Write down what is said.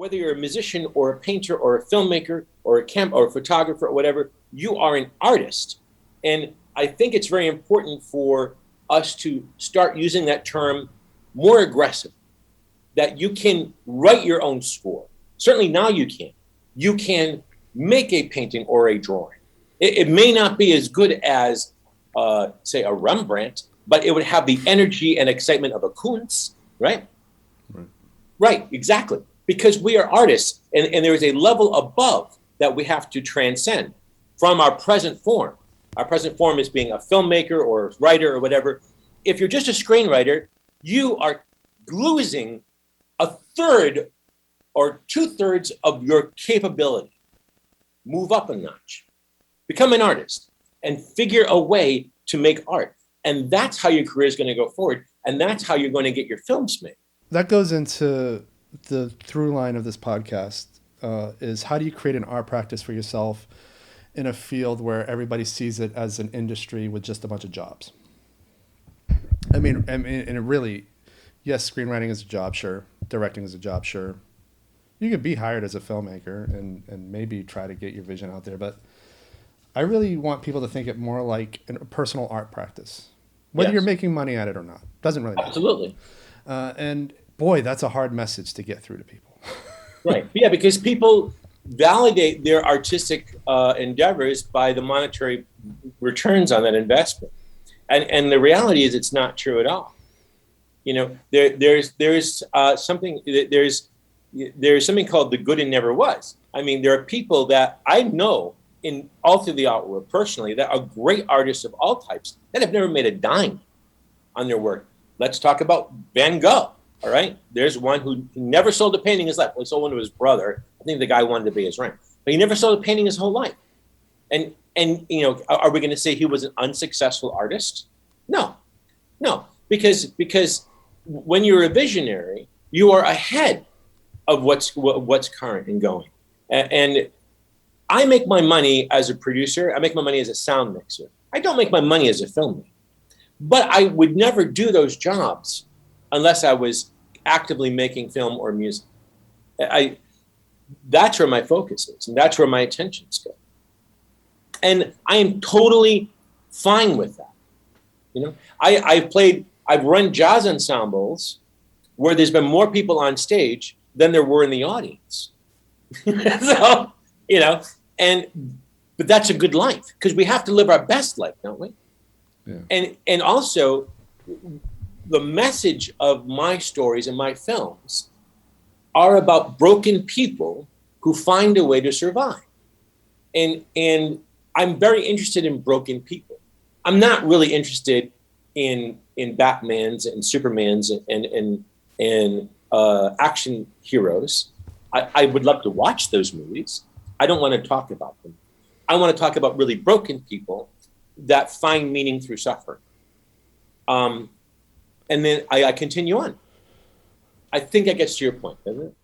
whether you're a musician or a painter or a filmmaker or or a photographer or whatever, you are an artist. And I think it's very important for us to start using that term more aggressive, that you can write your own score. Certainly now you can. You can make a painting or a drawing. It may not be as good as, say, a Rembrandt, but it would have the energy and excitement of a Kunz, right? Right, exactly. Because we are artists, and there is a level above that we have to transcend from our present form. Our present form is being a filmmaker or a writer or whatever. If you're just a screenwriter, you are losing a third or 2/3 of your capability. Move up a notch. Become an artist and figure a way to make art. And that's how your career is going to go forward. And that's how you're going to get your films made. That goes into the through line of this podcast, is how do you create an art practice for yourself in a field where everybody sees it as an industry with just a bunch of jobs? I mean, and it really, yes, screenwriting is a job, sure. Directing is a job, sure. You could be hired as a filmmaker and maybe try to get your vision out there, but I really want people to think it more like a personal art practice. Whether you're making money at it or not, doesn't really matter. Absolutely. And boy, that's a hard message to get through to people. Right. Yeah, because people validate their artistic endeavors by the monetary returns on that investment. And the reality is it's not true at all. You know, there's something called the good and never was. I mean, there are people that I know in all through the art world personally that are great artists of all types that have never made a dime on their work. Let's talk about Van Gogh. All right. There's one who never sold a painting in his life. Well, he sold one to his brother. I think the guy wanted to pay his rent, but he never sold a painting his whole life. And you know, are we going to say he was an unsuccessful artist? No, because when you're a visionary, you are ahead of what's current and going. And I make my money as a producer. I make my money as a sound mixer. I don't make my money as a filmmaker. But I would never do those jobs unless I was actively making film or music. That's where my focus is, and that's where my attentions go. And I am totally fine with that. You know, I've run jazz ensembles where there's been more people on stage than there were in the audience. So, you know, but that's a good life because we have to live our best life, don't we? Yeah. And also the message of my stories and my films are about broken people who find a way to survive. And I'm very interested in broken people. I'm not really interested in Batmans and Supermans and action heroes. I would love to watch those movies. I don't want to talk about them. I want to talk about really broken people that find meaning through suffering. And then I continue on. I think that gets to your point, doesn't it?